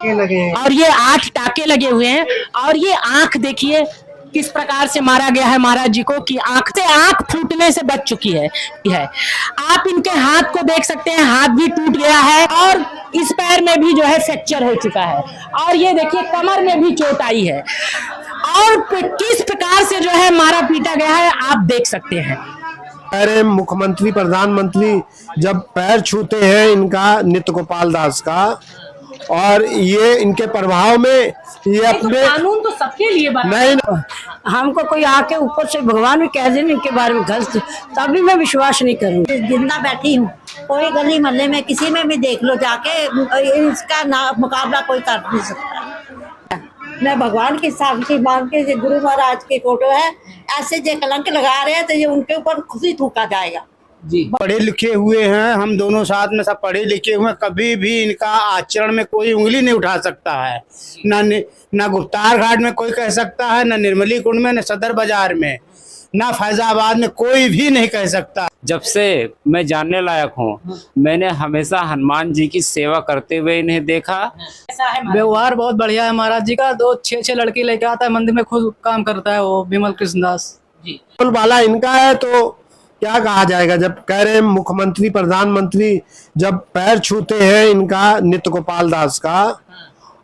लगे हैं और ये 8 टाके लगे हुए हैं। और ये आंख देखिए किस प्रकार से मारा गया है महाराज जी को, कि आंख से आंख फूटने से बच चुकी है। आप इनके हाथ को देख सकते हैं, हाथ भी टूट गया है और इस पैर में भी जो है फ्रैक्चर हो चुका है। और ये देखिए कमर में भी चोट आई है और किस प्रकार से जो है मारा पीटा गया है आप देख सकते हैं। अरे मुख्यमंत्री प्रधानमंत्री जब पैर छूते हैं इनका, नित्य गोपाल दास का, और ये इनके प्रभाव में ये अपने कानून तो सबके लिए बना नहीं हमको कोई आके ऊपर से भगवान भी कह दे इनके बारे में गलत, तभी मैं विश्वास नहीं करूँगी। जिंदा बैठी हूँ, कोई गली मोहल्ले में किसी में भी देख लो जाके, इसका मुकाबला कोई कर नहीं सकता। मैं भगवान की साक्षी मान के, गुरु महाराज की फोटो है, ऐसे जो कलंक लगा रहे हैं तो ये उनके ऊपर खुद ही थूका जाएगा जी। पढ़े लिखे हुए हैं, हम दोनों साथ में सब पढ़े लिखे हुए हैं, कभी भी इनका आचरण में कोई उंगली नहीं उठा सकता है। ना गुप्तार घाट में कोई कह सकता है, ना निर्मली कुंड में, ना सदर बाजार में, ना फैजाबाद में, कोई भी नहीं कह सकता। जब से मैं जानने लायक हूँ, मैंने हमेशा हनुमान जी की सेवा करते हुए इन्हें देखा। व्यवहार बहुत बढ़िया है महाराज जी का। 6 लड़की लेके आता है मंदिर में, खुद काम करता है वो विमल कृष्ण दास जी। वाला इनका है तो क्या कहा जाएगा। जब कह रहे हैं मुख्यमंत्री प्रधानमंत्री जब पैर छूते हैं इनका, नित्य गोपाल दास का,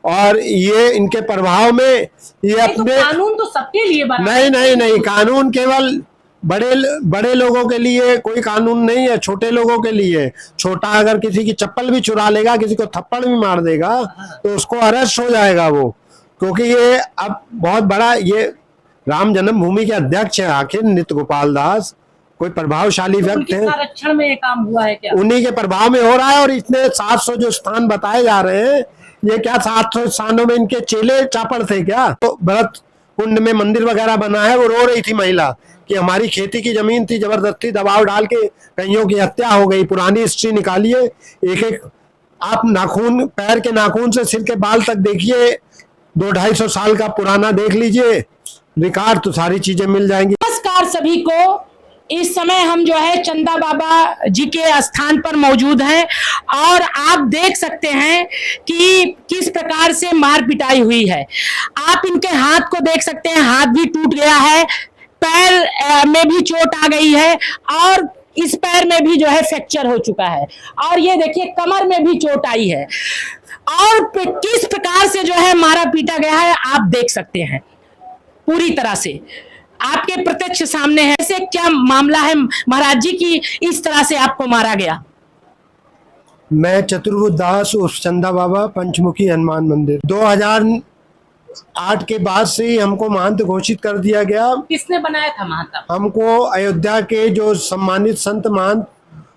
और ये इनके प्रभाव में ये अपने कानून तो सबके लिए बना नहीं, कानून केवल बड़े लोगों के लिए कोई कानून नहीं है, छोटे लोगों के लिए। छोटा अगर किसी की चप्पल भी चुरा लेगा, किसी को थप्पड़ भी मार देगा तो उसको अरेस्ट हो जाएगा वो, क्योंकि ये अब बहुत बड़ा, ये राम जन्मभूमि के अध्यक्ष है आखिर नित्य गोपाल दास, कोई प्रभावशाली व्यक्ति है। संरक्षण में ये काम हुआ है क्या? उन्हीं के प्रभाव में हो रहा है। और इतने 700 जो स्थान बताए जा रहे हैं, ये क्या 700 स्थानों में इनके चेले चापड़ थे क्या? तो भरत कुंड में मंदिर वगैरह बना है, वो रो रही थी महिला कि हमारी खेती की जमीन थी, जबरदस्ती दबाव डाल के कईयों की हत्या हो गई। पुरानी हिस्ट्री निकालिए, एक आप नाखून, पैर के नाखून से सिर के बाल तक देखिए, 200-250 साल का पुराना देख लीजिए रिकॉर्ड, तो सारी चीजें मिल जाएंगी। नमस्कार सभी को। इस समय हम जो है चंदा बाबा जी के स्थान पर मौजूद हैं और आप देख सकते हैं कि किस प्रकार से मार पिटाई हुई है। आप इनके हाथ को देख सकते हैं, हाथ भी टूट गया है, पैर में भी चोट आ गई है और इस पैर में भी जो है फ्रैक्चर हो चुका है। और ये देखिए कमर में भी चोट आई है और किस प्रकार से जो है मारा पीटा गया है आप देख सकते हैं। पूरी तरह से आपके प्रत्यक्ष सामने है। ऐसे क्या मामला है महाराज जी की इस तरह से आपको मारा गया? मैं चतुर्भुज दास उर्फ चंदा बाबा, पंचमुखी हनुमान मंदिर। 2008 के बाद से ही हमको महंत घोषित कर दिया गया। किसने बनाया था महंत? हमको अयोध्या के जो सम्मानित संत महंत,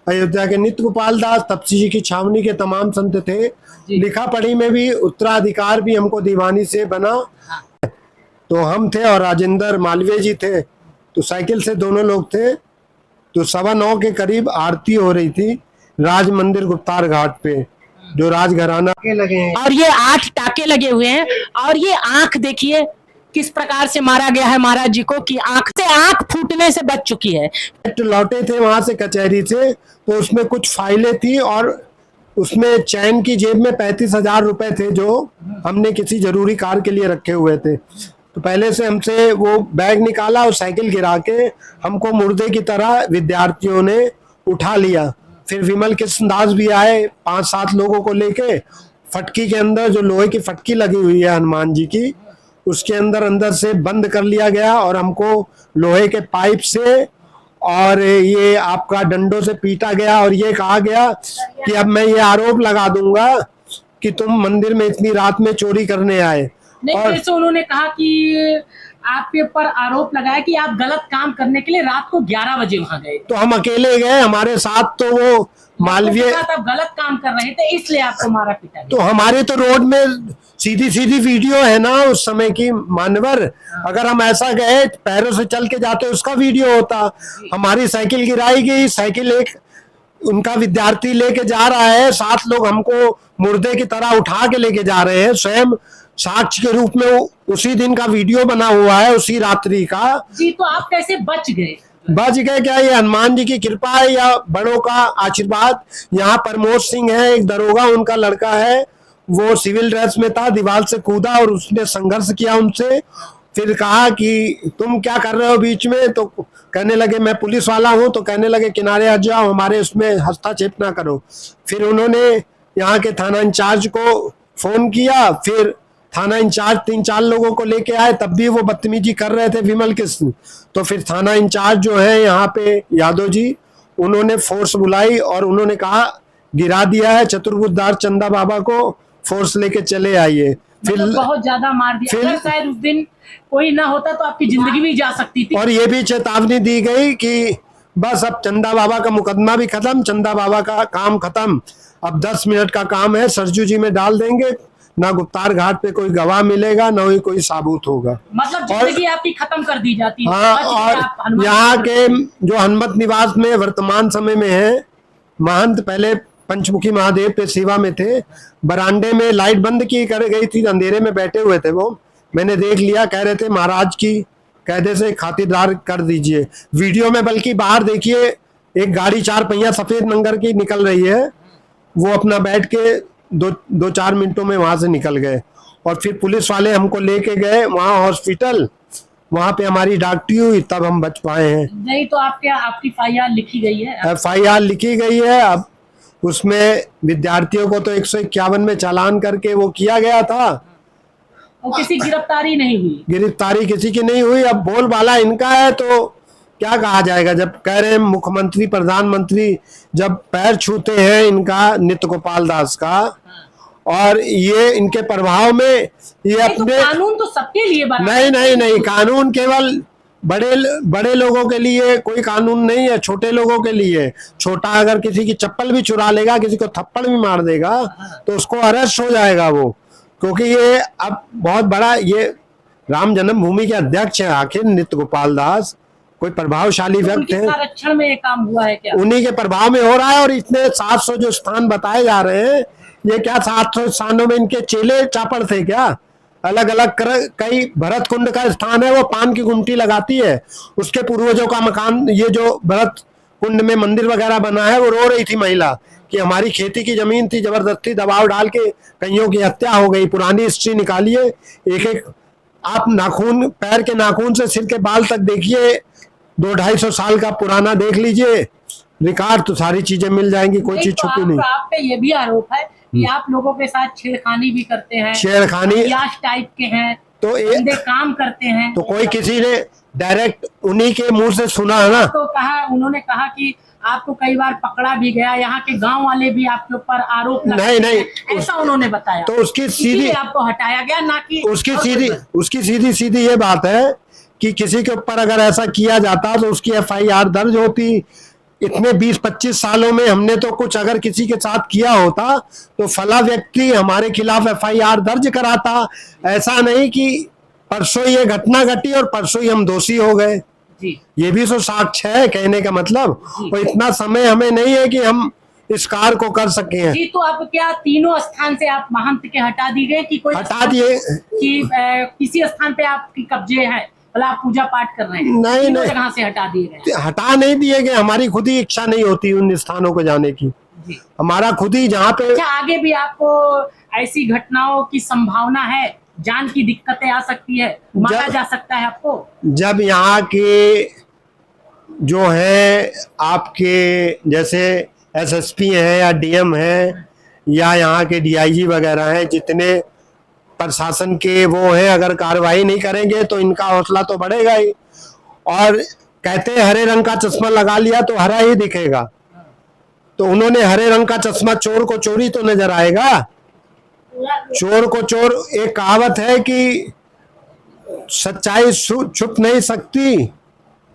अयोध्या के नित्य गोपाल दास, तपसी जी की छावनी के तमाम संत थे। लिखा पढ़ी में भी उत्तराधिकार भी हमको दीवानी से बना। तो हम थे और राजेंद्र मालवीय जी थे, तो साइकिल से दोनों लोग थे। तो 9:15 के करीब आरती हो रही थी राज मंदिर गुप्तार घाट पे, जो राजघराना के लगे हैं। और ये 8 टाके लगे हुए हैं और ये आंख देखिए किस प्रकार से मारा गया है महाराज जी को, कि आंख से आंख फूटने से बच चुकी है। लौटे थे वहां से कचहरी से, तो उसमें कुछ फाइलें थी और उसमें चैन की जेब में 35,000 रुपए थे, जो हमने किसी जरूरी कार्य के लिए रखे हुए थे। तो पहले से हमसे वो बैग निकाला और साइकिल गिरा के हमको मुर्दे की तरह विद्यार्थियों ने उठा लिया। फिर विमल कृष्ण दास भी आए 5-7 लोगों को लेके। फटकी के अंदर जो लोहे की फटकी लगी हुई है हनुमान जी की, उसके अंदर से बंद कर लिया गया और हमको लोहे के पाइप से और ये आपका डंडों से पीटा गया। और ये कहा गया कि अब मैं ये आरोप लगा दूंगा कि तुम मंदिर में इतनी रात में चोरी करने आए। और जैसे उन्होंने कहा कि आपके ऊपर आरोप लगाया कि आप गलत काम करने के लिए रात को 11 बजे वहां गए। तो हम अकेले गए, हमारे साथ तो वो मालवीय, आप गलत काम कर रहे थे इसलिए आपको मारा पीटा। तो हमारे तो रोड में सीधी वीडियो है ना उस समय की मानवर। अगर हम ऐसा गए पैरों से चल के जाते उसका वीडियो होता। हमारी साइकिल गिराई गई, साइकिल एक उनका विद्यार्थी लेके जा रहा है, 7 लोग हमको मुर्दे की तरह उठा के लेके जा रहे हैं। स्वयं साक्ष्य के रूप में उसी दिन का वीडियो बना हुआ है, उसी रात्रि का। जी, तो आप कैसे बच गए? बच गए क्या? ये हनुमान जी की कृपा है या बड़ों का आशीर्वाद। यहाँ प्रमोद सिंह है, एक दरोगा उनका लड़का है, वो सिविल ड्रेस में था, दीवार से कूदा और उसने संघर्ष किया उनसे। फिर कहा कि तुम क्या कर रहे हो बीच में, तो कहने लगे मैं पुलिस वाला हूं, तो कहने लगे किनारे हट जाओ, हमारे उसमें हस्तक्षेप ना करो। फिर उन्होंने यहाँ के थाना इंचार्ज को फोन किया, फिर थाना इंचार्ज 3-4 लोगों को लेके आए, तब भी वो बदतमीजी कर रहे थे विमल कृष्ण। तो फिर थाना इंचार्ज जो है यहाँ पे यादव जी, उन्होंने फोर्स बुलाई और उन्होंने कहा गिरा दिया है चतुर्बुद्धदार चंदा बाबा को, फोर्स लेके चले आइए। फिर मतलब बहुत ज्यादा मार दिया। फिर- अगर शायद उस दिन कोई ना होता तो आपकी जिंदगी भी जा सकती थी। और ये भी चेतावनी दी गई कि बस अब चंदा बाबा का मुकदमा भी खत्म, चंदा बाबा का काम खत्म, अब 10 मिनट का काम है, सरजू जी में डाल देंगे, ना गुप्तार घाट पे कोई गवाह मिलेगा, ना ही कोई साबुत होगा। मतलब जिंदगी आपकी खत्म कर दी जाती है। हाँ, आज भी और आप हनुमान यहाँ के जो हनुमत निवास में वर्तमान समय में है महंत, पहले पंचमुखी महादेव पे सेवा में थे, बरामदे में लाइट बंद की कर गई थी, अंधेरे में बैठे हुए थे वो, मैंने देख लिया, कह रहे थे महाराज की कायदे से खातिरदार कर दीजिए। वीडियो में बल्कि बाहर देखिए, एक गाड़ी 4 पहिया सफेद नंगर की निकल रही है, वो अपना बैठ के 2-4 मिनटों में वहां से निकल गए। और फिर पुलिस वाले हमको लेके गए वहां हॉस्पिटल, वहां पे हमारी डॉक्टरी हुई, तब हम बच पाए हैं। नहीं तो आपके आपकी FIR लिखी गई है। FIR लिखी गई है, अब उसमें विद्यार्थियों को तो 151 में चालान करके वो किया गया था, और किसी गिरफ्तारी नहीं हुई। गिरफ्तारी किसी की नहीं हुई। अब बोलबाला इनका है तो क्या कहा जाएगा, जब कह रहे हैं मुख्यमंत्री प्रधानमंत्री जब पैर छूते हैं इनका नित्य गोपाल दास का, और ये इनके प्रभाव में ये नहीं तो अपने कानून तो सबके लिए बना है। नहीं, कानून केवल बड़े लोगों के लिए कोई कानून नहीं है, छोटे लोगों के लिए। छोटा अगर किसी की चप्पल भी चुरा लेगा, किसी को थप्पड़ भी मार देगा, तो उसको अरेस्ट हो जाएगा वो, क्योंकि ये अब बहुत बड़ा, ये राम जन्मभूमि के अध्यक्ष है आखिर नित्य गोपाल दास, कोई प्रभावशाली तो व्यक्ति उनके है, संरक्षण में ये काम हुआ है क्या? उन्हीं के प्रभाव में हो रहा है। और इतने 700 जो स्थान बताए जा रहे हैं, ये क्या 700 स्थानों में इनके चेले चापड़ थे क्या? अलग अलग कई भरत कुंड का स्थान है, वो पान की गुमटी लगाती है, उसके पूर्वजों का मकान, ये जो भरत कुंड में मंदिर वगैरह बना है, वो रो रही थी महिला कि हमारी खेती की जमीन थी, जबरदस्ती दबाव डाल के कईयों की हत्या हो गई। पुरानी हिस्ट्री निकालिए, एक आप नाखून, पैर के नाखून से सिर के बाल तक देखिए, 200-250 साल का पुराना देख लीजिए रिकॉर्ड, तो सारी चीजें मिल जाएंगी, कोई चीज छुपी नहीं। आप पे ये भी आरोप है कि आप लोगों के साथ छेड़खानी भी करते हैं, छेड़खानी अयाश टाइप के हैं, तो गंदे काम करते हैं। तो कोई किसी ने डायरेक्ट उन्हीं के मुंह से सुना है ना। तो कहा, उन्होंने कहा कि आपको कई बार पकड़ा भी गया, यहाँ के गांव वाले भी आपके ऊपर आरोप लगाते नहीं, हैं, ऐसा उन्होंने बताया। तो उसकी सीधी, इसीलिए आपको हटाया गया, ना कि उसकी सीधी ये बात है कि किसी के ऊपर अगर ऐसा किया जाता तो उसकी FIR दर्ज होती। इतने 20-25 सालों में हमने तो कुछ अगर किसी के साथ किया होता तो फला व्यक्ति हमारे खिलाफ FIR दर्ज कराता। ऐसा नहीं कि परसों ये घटना घटी और परसों ही हम दोषी हो गए, जी। ये भी तो साक्ष्य है कहने का मतलब। और इतना समय हमें नहीं है कि हम इस कार्य को कर सके हैं। जी, तो अब क्या तीनों स्थान से आप महंत के हटा दी गए कि कोई हटा दिए कि किसी स्थान पे आपकी कब्जे है, मतलब आप पूजा पाठ कर रहे हैं? नहीं, तीनों नहीं। जगह से हटा दिए गए? हटा नहीं दिए गए, हमारी खुद ही इच्छा नहीं होती उन स्थानों को जाने की। जी। हमारा खुद ही जहाँ पे अच्छा, आगे भी आपको ऐसी घटनाओं की संभावना है, जान की दिक्कतें आ सकती है, मारा जा सकता है आपको? जब यहाँ के जो है आपके जैसे SSP हैं या DM हैं या यहाँ के DIG वगैरह हैं, जितने प्रशासन के वो हैं, अगर कार्रवाई नहीं करेंगे तो इनका हौसला तो बढ़ेगा ही। और कहते हैं हरे रंग का चश्मा लगा लिया तो हरा ही दिखेगा, तो उन्होंने हरे रंग का चश्मा, चोर को चोरी तो नजर आएगा, चोर को चोर। एक कहावत है कि सच्चाई छुप नहीं सकती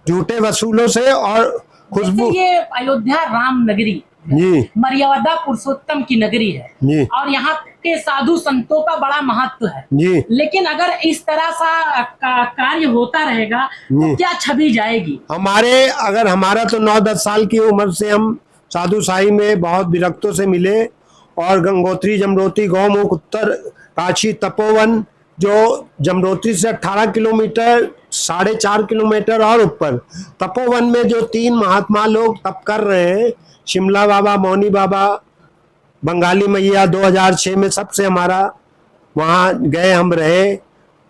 झूठे वसूलों से, और खुशबू। जैसे ये अयोध्या राम नगरी जी मर्यादा पुरुषोत्तम की नगरी है जी और यहाँ के साधु संतों का बड़ा महत्व है, जी लेकिन अगर इस तरह सा कार्य होता रहेगा तो क्या छवि जाएगी? अगर हमारा तो 9-10 साल की उम्र से हम साधु साई में बहुत विरक्तों से मिले, और गंगोत्री जमरोती गौमुख उत्तर काशी तपोवन, जो जमरोत्री से 18 किलोमीटर 4.5 किलोमीटर और ऊपर तपोवन में जो 3 महात्मा लोग तप कर रहे हैं, शिमला बाबा, मौनी बाबा बंगाली मैया 2006 में सबसे हमारा वहाँ गए, हम रहे।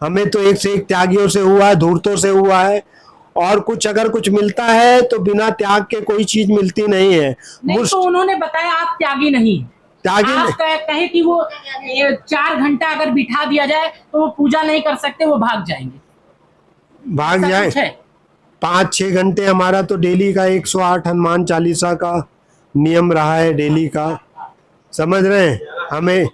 हमें तो एक से एक त्यागियों से हुआ है, धूर्तों से हुआ है। और कुछ अगर कुछ मिलता है तो बिना त्याग के कोई चीज मिलती नहीं है। नहीं तो उन्होंने बताया आप त्यागी नहीं, त्यागी आप कहे कि वो 4 घंटा अगर बिठा दिया जाए तो वो पूजा नहीं कर सकते, वो भाग जाएंगे, भाग ऐसा कुछ जाए। है? 5-6 घंटे हमारा तो डेली का 108 हनुमान चालीसा का नियम रहा है डेली का, समझ रहे हैं हमें।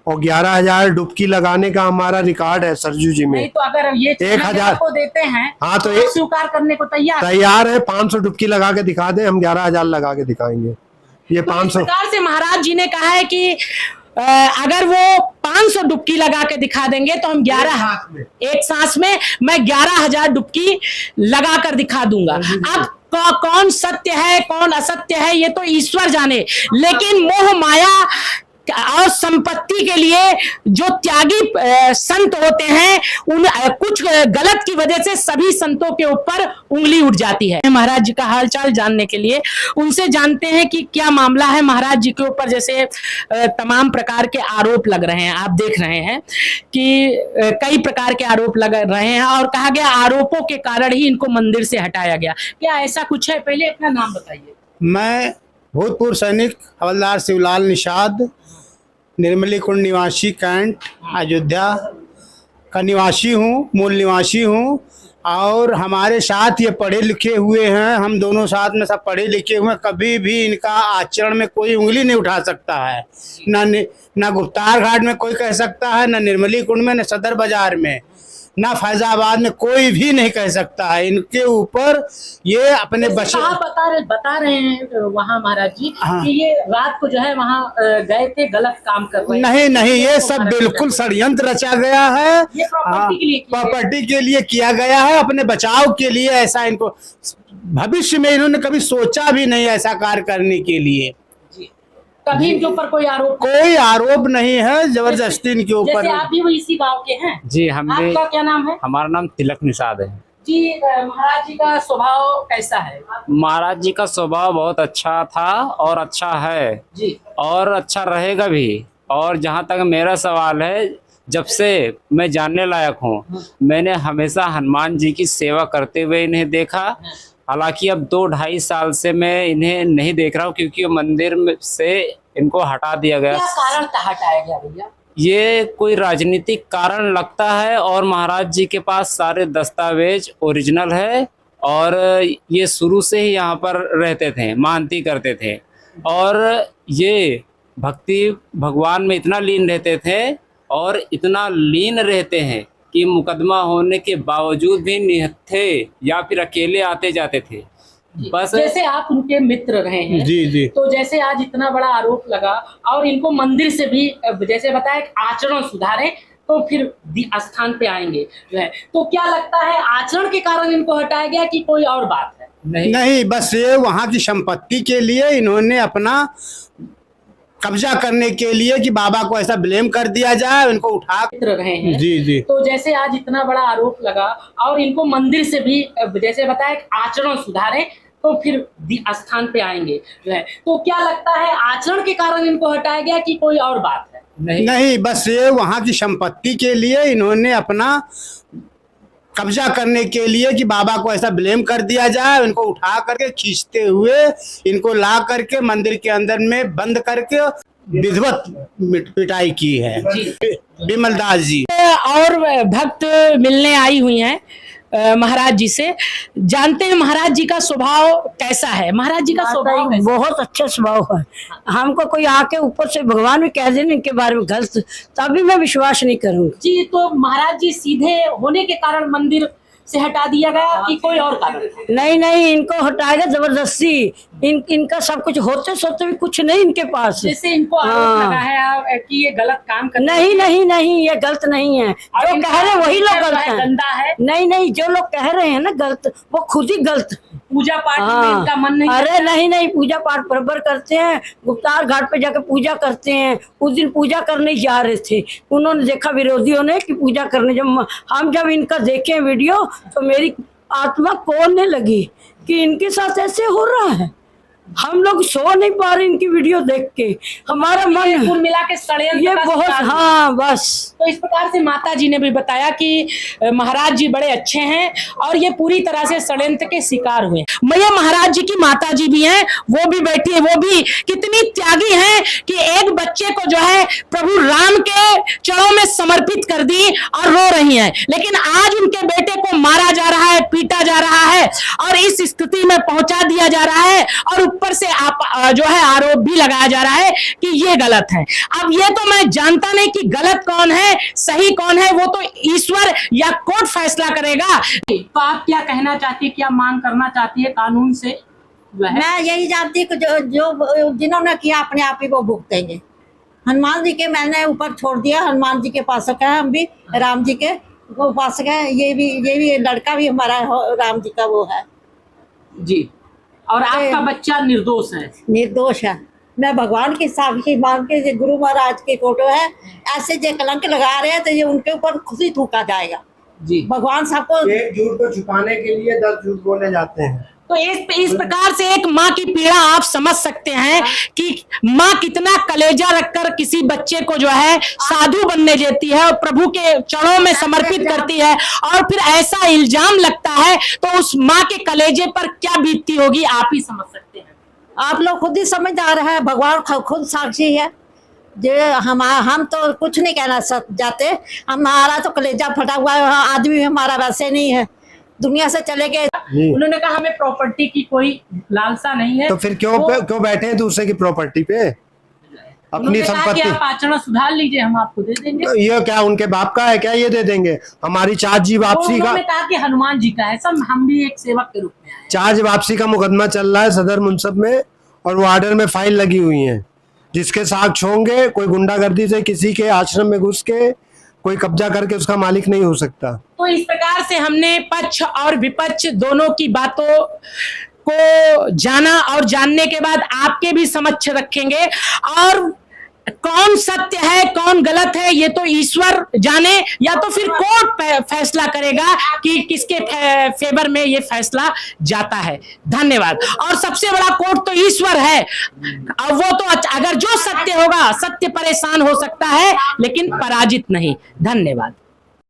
और 11,000 डुबकी लगाने का हमारा रिकॉर्ड है सरजू जी में। नहीं तो अगर ये 1,000 को देते हैं हाँ तो आप स्वीकार करने को तैयार है। 500 डुबकी लगा के दिखा दें, हम 11,000 लगा के दिखाएंगे। ये तो 500 इस प्रकार से महाराज जी ने कहा है कि अगर वो 500 डुबकी लगा के दिखा देंगे तो हम 11 एक सांस में मैं 11,000 डुबकी लगा कर दिखा दूंगा। अब कौन सत्य है कौन असत्य है ये तो ईश्वर जाने, लेकिन मोह माया और संपत्ति के लिए जो त्यागी संत होते हैं उन कुछ गलत की वजह से सभी संतों के ऊपर उंगली उठ जाती है। महाराज जी का हालचाल जानने के लिए उनसे जानते हैं कि क्या मामला है महाराज जी के ऊपर। जैसे तमाम प्रकार के आरोप लग रहे हैं, आप देख रहे हैं कि कई प्रकार के आरोप लग रहे हैं और कहा गया आरोपों के कारण ही इनको मंदिर से हटाया गया। क्या ऐसा कुछ है? पहले अपना नाम बताइए। मैं भूतपूर्व सैनिक हवलदार शिवलाल निषाद, निर्मली कुंड निवासी कैंट अयोध्या का निवासी हूँ, मूल निवासी हूँ। और हमारे साथ ये पढ़े लिखे हुए हैं, हम दोनों साथ में सब पढ़े लिखे हुए हैं। कभी भी इनका आचरण में कोई उंगली नहीं उठा सकता है। ना गुप्तार घाट में कोई कह सकता है, ना निर्मली कुंड में, ना सदर बाजार में, ना फैजाबाद में, कोई भी नहीं कह सकता है। इनके ऊपर ये अपने बच्चे बता रहे हैं वहाँ महाराज जी हाँ। कि ये रात को जो है वहाँ गए थे, गलत काम कर रहे नहीं नहीं, ये सब बिल्कुल षड्यंत्र रचा गया है। ये प्रॉपर्टी के लिए किया गया है, अपने बचाव के लिए। ऐसा इनको भविष्य में इन्होंने कभी सोचा भी नहीं ऐसा कार्य करने के लिए। कभी इनके ऊपर कोई आरोप नहीं है जबरदस्ती इनके ऊपर। जैसे आप भी इसी गांव के हैं जी, हम भी। आपका क्या नाम है? हमारा नाम तिलक निषाद है जी। महाराज जी का स्वभाव कैसा है? महाराज जी का स्वभाव बहुत अच्छा था और अच्छा है जी, और अच्छा रहेगा भी। और जहाँ तक मेरा सवाल है, जब से मैं जानने लायक हूँ, मैंने हमेशा हनुमान जी की सेवा करते हुए इन्हें देखा। हालांकि अब 2-2.5 साल से मैं इन्हें नहीं देख रहा हूँ, क्योंकि मंदिर से इनको हटा दिया गया। क्या कारण था हटाया गया भैया? ये कोई राजनीतिक कारण लगता है। और महाराज जी के पास सारे दस्तावेज ओरिजिनल है और ये शुरू से ही यहाँ पर रहते थे, मानती करते थे। और ये भक्ति भगवान में इतना लीन रहते थे और इतना लीन रहते हैं कि मुकदमा होने के बावजूद भी निहत्थे या फिर अकेले आते जाते थे। बस जैसे आप उनके मित्र रहे हैं जी जी, तो जैसे आज इतना बड़ा आरोप लगा और इनको मंदिर से भी जैसे बताया आचरण सुधारे तो फिर स्थान पे आएंगे जो है, तो क्या लगता है आचरण के कारण इनको हटाया गया कि कोई और बात है? नहीं, बस ये वहाँ की संपत्ति के लिए इन्होंने अपना कब्जा करने के लिए कि बाबा को ऐसा ब्लेम कर दिया जाए, इनको उठा मित्र रहे हैं। जी जी, तो जैसे आज इतना बड़ा आरोप लगा और इनको मंदिर से भी जैसे बताया आचरण सुधारे तो फिर स्थान पे आएंगे जो है, तो क्या लगता है आचरण के कारण इनको हटाया गया कि कोई और बात है? नहीं, बस ये वहाँ की संपत्ति के लिए इन्होंने अपना कब्जा करने के लिए कि बाबा को ऐसा ब्लेम कर दिया जाए, इनको उठा करके खींचते हुए इनको ला करके मंदिर के अंदर में बंद करके विधिवत पिटाई की है विमल दास जी। और भक्त मिलने आई हुई हैं महाराज जी से, जानते हैं महाराज जी का स्वभाव कैसा है। महाराज जी का स्वभाव कैसा? बहुत अच्छा स्वभाव है। हमको कोई आके ऊपर से भगवान भी कह दे इनके बारे में गलत, तभी मैं विश्वास नहीं करूंगी। जी, तो महाराज जी सीधे होने के कारण मंदिर से हटा दिया गया कि कोई और कारण? नहीं, इनको हटाएगा जबरदस्ती। इनका सब कुछ होते सोते भी कुछ नहीं इनके पास। जैसे इनको आरोप लगा है कि ये गलत काम कर नहीं, ये गलत नहीं है। जो कह रहे हैं वही लोग गलत हैं। गंदा है। नहीं, जो लोग कह रहे हैं ना गलत, वो खुद ही गलत। पूजा पाठ में इनका मन नहीं? अरे नहीं, पूजा पाठ बराबर करते हैं। गुप्तार घाट पे जाकर पूजा करते हैं। उस दिन पूजा करने जा रहे थे, उन्होंने देखा विरोधियों ने कि पूजा करने, जब इनका देखे वीडियो तो मेरी आत्मा कोड़ने लगी कि इनके साथ ऐसे हो रहा है। हम लोग सो नहीं पा रहे इनकी वीडियो देख के, हमारा मन कुल मिला के षड्यंत्र ये का बहुत, शिकार हुए। हाँ बस। तो इस प्रकार से माता जी ने भी बताया कि महाराज जी बड़े अच्छे हैं और ये पूरी तरह से षड्यंत्र के शिकार हुए। मैया महाराज जी की माता जी भी हैं, वो भी बैठी है, वो भी कितनी त्यागी हैं कि एक बच्चे को जो है प्रभु राम के चरणों में समर्पित कर दी और रो रही हैं। लेकिन आज उनके बेटे को मारा जा रहा है, पीटा जा रहा है और इस स्थिति में पहुंचा दिया जा रहा है और ऊपर से आप जो है आरोप भी लगाया जा रहा है कि ये गलत है। अब ये तो मैं जानता नहीं कि गलत कौन है सही कौन है, वो तो ईश्वर या कोर्ट फैसला करेगा। तो आप क्या कहना चाहती है, क्या मांग करना चाहती है कानून से? मैं यही जानती कि जो जिन्होंने किया अपने आप ही वो भुगतेंगे। हनुमान जी के मैंने ऊपर छोड़ दिया, हनुमान जी के उपासक है हम भी, राम जी के उपासक है। ये भी लड़का भी हमारा राम जी का वो है जी। और आपका बच्चा निर्दोष है? निर्दोष है। मैं भगवान की साक्षी मान के, ये गुरु महाराज की फोटो है, ऐसे जो कलंक लगा रहे हैं तो ये उनके ऊपर खुद ही थूका जाएगा जी। भगवान सबको। एक झूठ को छुपाने के लिए 10 झूठ बोले जाते हैं। तो इस प्रकार से एक माँ की पीड़ा आप समझ सकते हैं कि माँ कितना कलेजा रखकर किसी बच्चे को जो है साधु बनने देती है और प्रभु के चरणों में समर्पित करती है और फिर ऐसा इल्जाम लगता है तो उस माँ के कलेजे पर क्या बीतती होगी आप ही समझ सकते हैं। आप लोग खुद ही समझदार हैं, भगवान खुद साक्षी है। जो हम तो कुछ नहीं कहना जाते, हमारा तो कलेजा फटा हुआ है, आदमी हमारा वैसे नहीं है, दुनिया से चले गए। उन्होंने कहा हमें प्रॉपर्टी की कोई लालसा नहीं है। तो फिर क्यों बैठे हैं दूसरे की प्रॉपर्टी पे? अपनी संपत्ति आप आचरण सुधार लीजिए, हम आपको दे देंगे। तो ये क्या उनके बाप का है क्या? ये दे देंगे? हमारी चार्ज वापसी का, उन्होंने कहा कि हनुमान जी का है, सब हम भी एक सेवक के रूप में आए। चार्ज वापसी का मुकदमा चल रहा है सदर मुंसब में और वो ऑर्डर में फाइल लगी हुई है। जिसके साक्ष्य होंगे, कोई गुंडागर्दी से किसी के आश्रम में घुस के कोई कब्जा करके उसका मालिक नहीं हो सकता। तो इस प्रकार से हमने पक्ष और विपक्ष दोनों की बातों को जाना और जानने के बाद आपके भी समक्ष रखेंगे और कौन सत्य है कौन गलत है ये तो ईश्वर जाने या तो फिर कोर्ट फैसला करेगा कि किसके फेवर में ये फैसला जाता है। धन्यवाद। और सबसे बड़ा कोर्ट तो ईश्वर है, और वो तो अगर जो सत्य होगा, सत्य परेशान हो सकता है लेकिन पराजित नहीं। धन्यवाद।